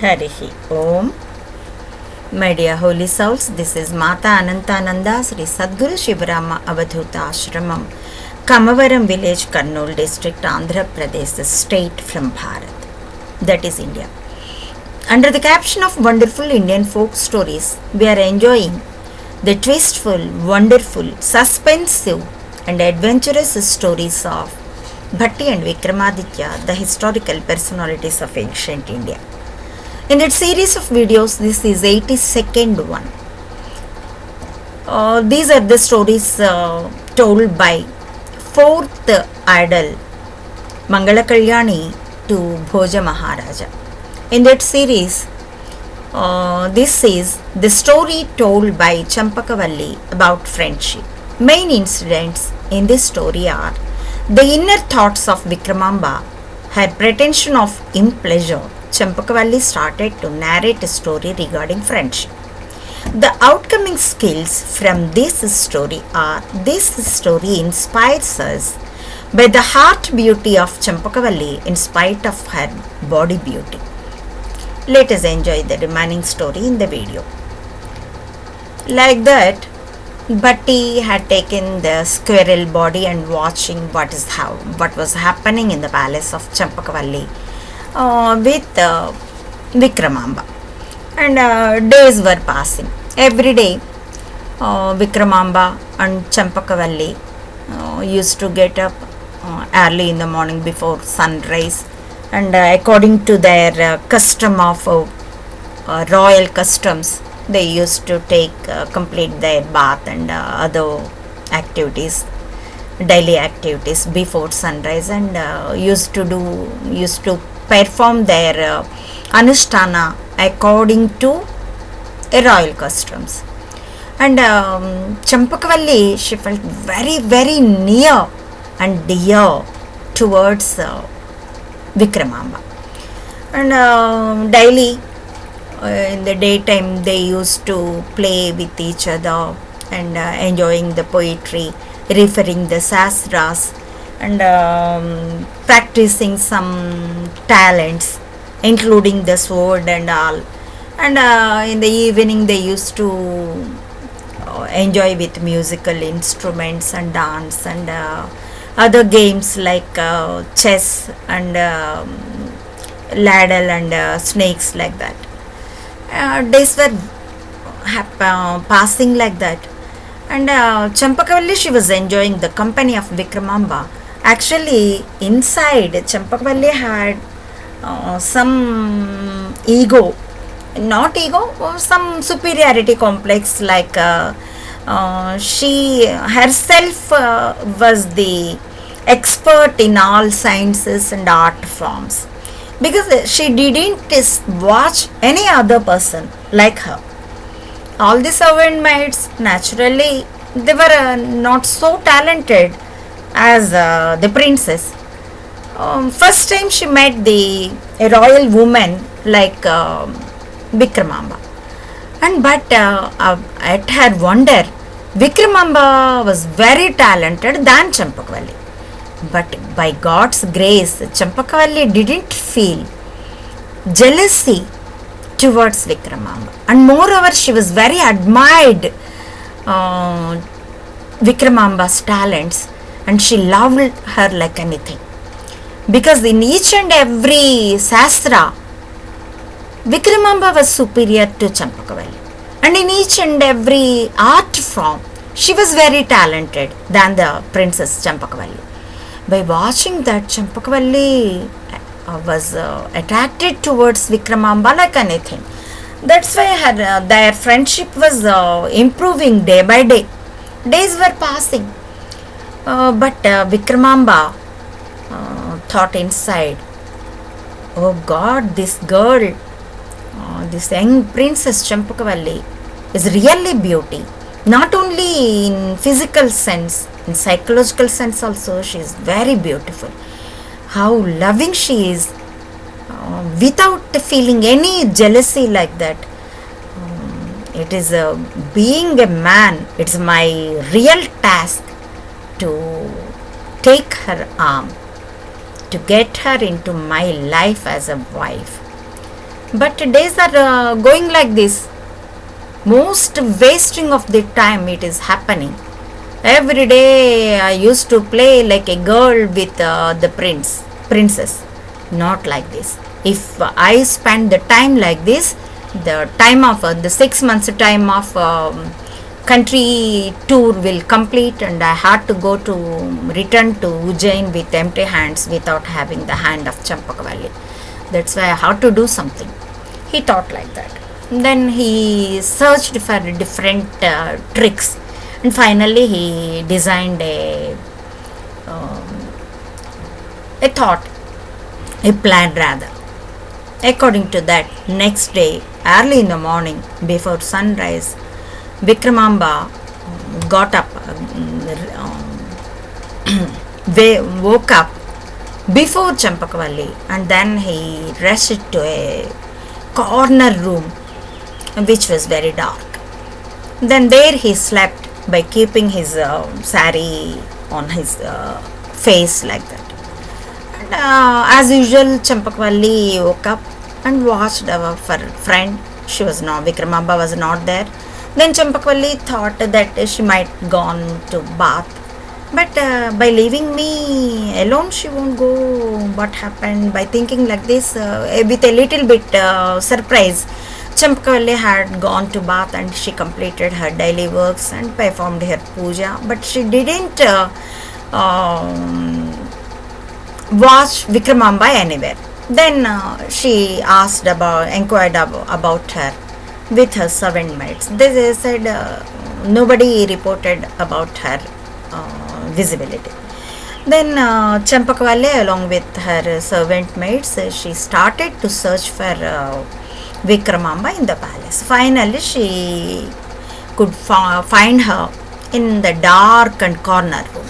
Harihi Om. My dear holy souls, this is Mata Anantananda Sri Sadguru Shivarama Avadhuta Ashramam, Kamavaram village, Kurnool district, Andhra Pradesh state from Bharat, that is India. Under the caption of wonderful Indian folk stories, we are enjoying the twistful, wonderful, suspensive and adventurous stories of Bhatti and Vikramaditya, the historical personalities of ancient India. In that series of videos, this is 82nd one. These are the stories told by 4th idol Mangala Kalyani to Bhoja Maharaja. In that series, this is the story told by Champakavalli about friendship. Main incidents in this story are the inner thoughts of Vikramamba, her pretension of impleasure. Champakavalli started to narrate a story regarding friendship. The outcoming skills from this story are: this story inspires us by the heart beauty of Champakavalli in spite of her body beauty. Let us enjoy the remaining story in the video. Like that, Bhatti had taken the squirrel body and watching what was happening in the palace of Champakavalli with Vikramamba. And days were passing. Every day, Vikramamba and Champakavalli used to get up early in the morning before sunrise, and according to their custom of royal customs, they used to complete their bath and other activities, daily activities before sunrise, and used to perform their anushtana according to royal customs. And Champakavalli, she felt very, very near and dear towards Vikramamba. And daily in the daytime, they used to play with each other and enjoying the poetry, referring the sastras, and practicing some talents, including the sword and all. And in the evening, they used to enjoy with musical instruments and dance and other games like chess and ladle and snakes, like that. Days were passing like that. And Champakavalli, she was enjoying the company of Vikramamba. Actually, inside, Champakavalli had some ego, not ego, some superiority complex, like she herself was the expert in all sciences and art forms, because she didn't watch any other person like her. All the servant maids, naturally, they were not so talented as the princess. First time she met the royal woman like Vikramamba, but at her wonder, Vikramamba was very talented than Champakavalli. But by God's grace, Champakavalli didn't feel jealousy towards Vikramamba, and moreover, she was very admired Vikramamba's talents, and she loved her like anything. Because in each and every sastra, Vikramamba was superior to Champakavalli, and in each and every art form, she was very talented than the princess Champakavalli. By watching that, Champakavalli was attracted towards Vikramamba like anything. That's why their friendship was improving day by day. Days were passing. But Vikramamba thought inside, oh God, this girl, this young princess Champakavalli is really beauty. Not only in physical sense, in psychological sense also, she is very beautiful. How loving she is, without feeling any jealousy like that. It is being a man, it's my real task to take her arm, to get her into my life as a wife. But days are going like this. Most wasting of the time it is happening. Every day I used to play like a girl with the princess. Not like this. If I spend the time like this, the time of the 6 months time of country tour will complete, and I had to go to return to Ujjain with empty hands without having the hand of Champakavalli. That's why I had to do something. He thought like that. Then he searched for different tricks, and finally he designed a thought, a plan rather. According to that, next day, early in the morning, before sunrise, Vikramamba got up, woke up before Champakavalli, and then he rushed to a corner room which was very dark. Then there he slept by keeping his sari on his face like that. And as usual, Champakavalli woke up and watched our friend. She was not, Vikramamba was not there. Then Champakavalli thought that she might gone to bath. But by leaving me alone, she won't go. What happened? By thinking like this, with a little bit surprise, Champakavalli had gone to bath and she completed her daily works and performed her puja. But she didn't watch Vikramamba anywhere. Then she inquired about her with her servant maids. They said nobody reported about her visibility. Then Champakavalli, along with her servant maids, she started to search for Vikramamba in the palace. Finally, she could find her in the dark and corner room.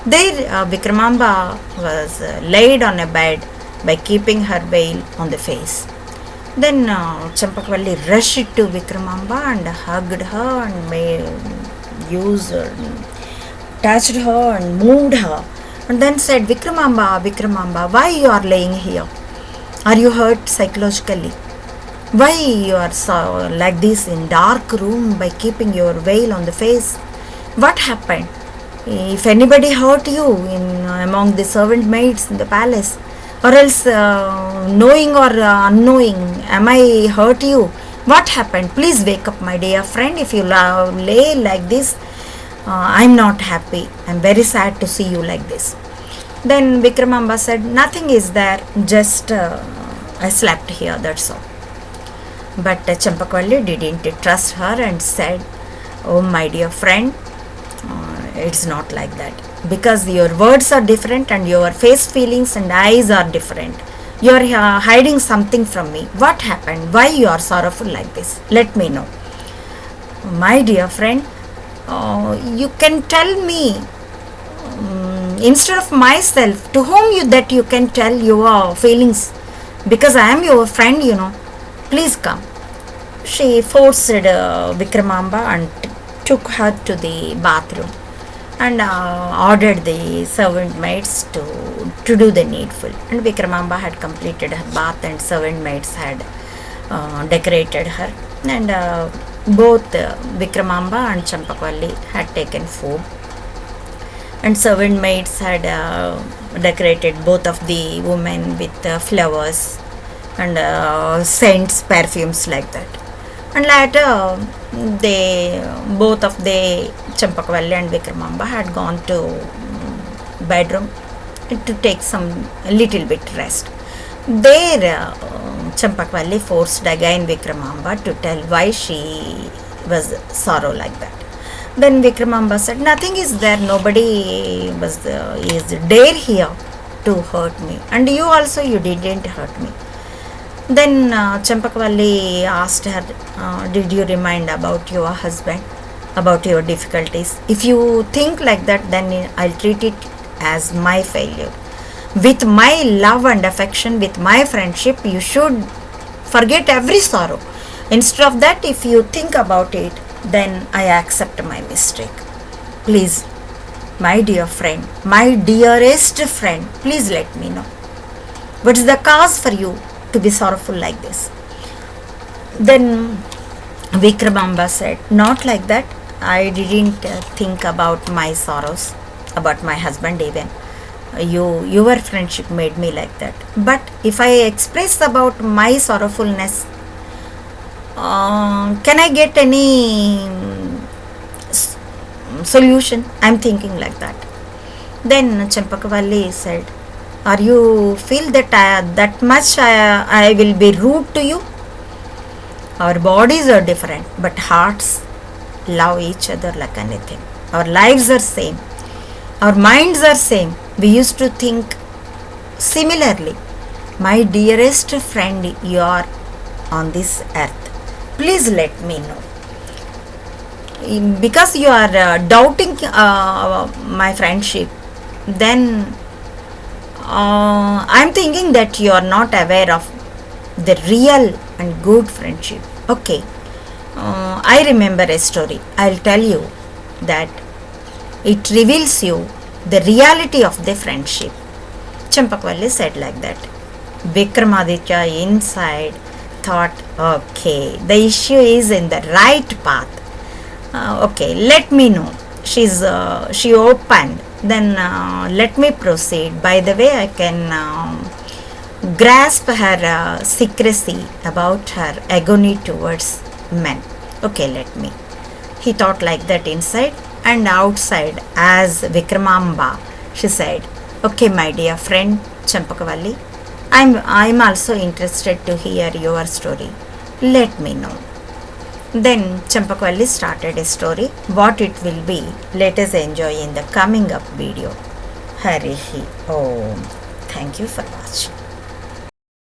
There, Vikramamba was laid on a bed by keeping her veil on the face. Then Champakavalli rushed to Vikramamba and hugged her and touched her and moved her, and then said, Vikramamba, Vikramamba, why you are laying here? Are you hurt psychologically? Why you are so like this in dark room by keeping your veil on the face? What happened? If anybody hurt you among the servant maids in the palace, or else knowing or unknowing, am I hurt you? What happened? Please wake up, my dear friend. If you lay like this, I'm not happy. I'm very sad to see you like this. Then Vikramamba said, nothing is there, just I slept here, that's all. But Champakavalli didn't trust her and said, oh my dear friend, it's not like that. Because your words are different and your face feelings and eyes are different. You are hiding something from me. What happened? Why you are sorrowful like this? Let me know. My dear friend, you can tell me instead of myself, to whom that you can tell your feelings, because I am your friend, please come. She forced Vikramamba and took her to the bathroom and ordered the servant maids to do the needful. And Vikramamba had completed her bath and servant maids had decorated her, and both Vikramamba and Champakavalli had taken food, and servant maids had decorated both of the women with flowers and scents, perfumes like that. And later both of the Champakavalli and Vikramamba had gone to bedroom to take a little bit rest. There Champakavalli forced again Vikramamba to tell why she was sorrow like that. Then Vikramamba said, nothing is there, nobody is dare here to hurt me, and you also, you didn't hurt me. Then Champakavalli asked her, did you remind about your husband, about your difficulties? If you think like that, then I'll treat it as my failure. With my love and affection, with my friendship, you should forget every sorrow. Instead of that, if you think about it, then I accept my mistake. Please, my dear friend, my dearest friend, please let me know. What is the cause for you to be sorrowful like this? Then Vikramamba said, "Not like that. I didn't think about my sorrows, about my husband even. Your friendship made me like that. But if I express about my sorrowfulness, can I get any solution? I'm thinking like that." Then Champakavalli said, "Are you feel that that much I will be rude to you? Our bodies are different, but hearts love each other like anything. Our lives are same. Our minds are same. We used to think similarly. My dearest friend, you are on this earth. Please let me know. Because you are doubting my friendship, then I'm thinking that you are not aware of the real and good friendship. Okay, I remember a story. I'll tell you that it reveals you the reality of the friendship." Champakvalli said like that. Vikramaditya inside thought, okay, the issue is in the right path. Okay, let me know. She opened. Then let me proceed. By the way, I can grasp her secrecy about her agony towards men. Okay, let me. He thought like that inside and outside. As Vikramamba, she said, "Okay, my dear friend Champakavalli, I'm also interested to hear your story. Let me know." Then Champakavalli started a story. What it will be, let us enjoy in the coming up video. Harihi Om. Thank you for watching.